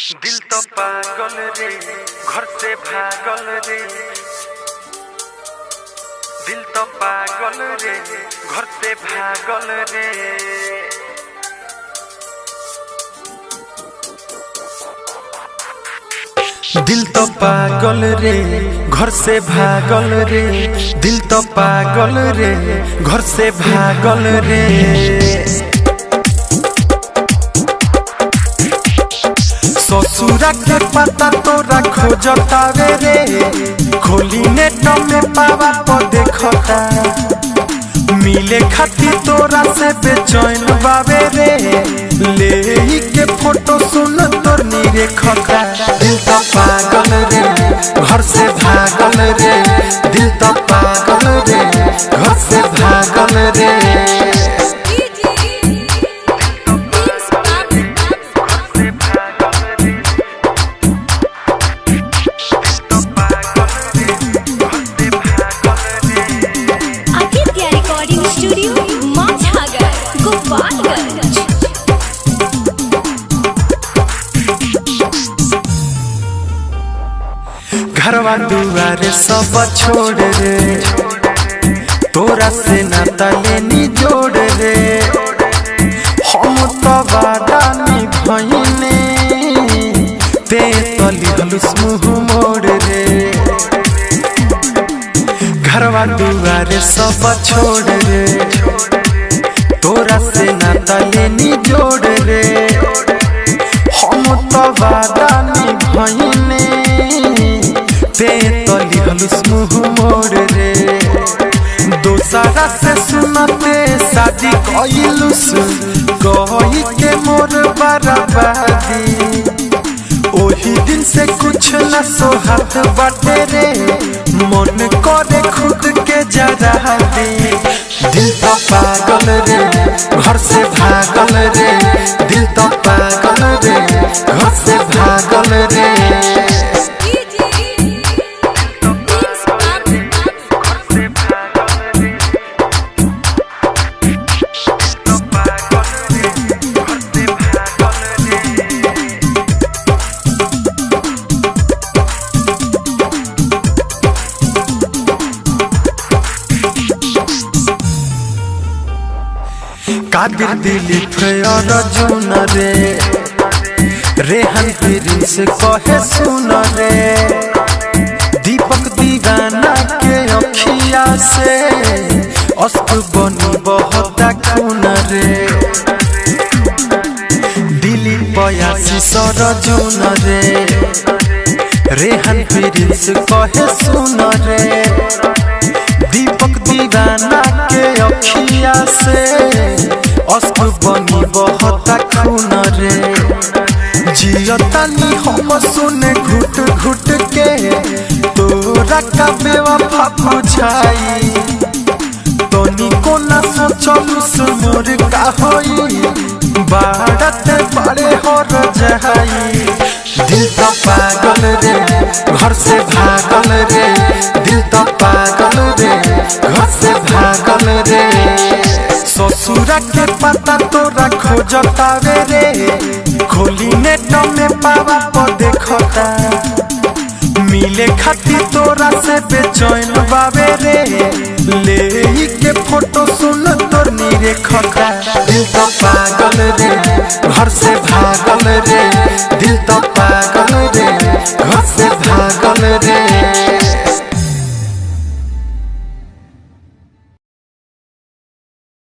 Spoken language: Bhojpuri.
दिल तो पागल रे, घर से भागल रे। दिल तो पागल रे, घर से भागल रे। दिल तो पागल रे, घर से भागल रे। दिल तो पागल रे, घर से भागल रे। ससुरा के पता तोरा खोजतावे रे, खोली नेट में पावा पर देखता। मिले खातिर तोरा से बेचैन बावे रे, ले के फोटो सुन तोर निरेखता। दिल तो पागल रे, घर से भागल रे। दिल तो पागल रे, घर से भागल रे। घरवा दुआरे सब छोड़ रे, तोरा से नाता लेनी जोड़ रे। हम तो वादा निभाइने, ते तली हलुस मुँह मोड़ रे। घरवा दुआरे सब छोड़ रे, तोरा से नाता लेनी जोड़ रे। हम तो वादा निभाइने, ते तली हलुस मुँह मोड़ रे। दोसरा से सुनते शादी कइलुस, कही के मोर बर्बादी। ओही दिन से कुछ न सोहात बाटे रे, मन करे खुद के जरा दे। दिल तो पागल रे, घर से भागल रे। दिल तो पागल रे, घर से भागल रे। कादिर दिलीप अर्जुन रे, रेहान प्रिंस कहे सुन रे। दीपक दीवाना के अखिया से अश्क बनी बहता खून रे। दिलीप आशीष अर्जुन रे, रेहान प्रिंस कहे सुन रे। दीपक दीवाना के अखिया से अश्क बनी बहता खून रे। जियतानी हम सुने घुट घुट के, तोरा का बेवफा बुझाई। तनी को ना सोचलुस मोर का होई, बाड़ते बड़े हर जाई। दिल तो पागल रे, घर से भागल रे। दिल तो पागल रे, घर से भागल रे। ससुरा के पता तोरा खोजतावे रे, खोली नेट में पावा पर देखता। मिले खातिर तोरा से बेचैन बावे रे, ले के फोटो सुन तोर निरेखता। दिल तो पागल रे,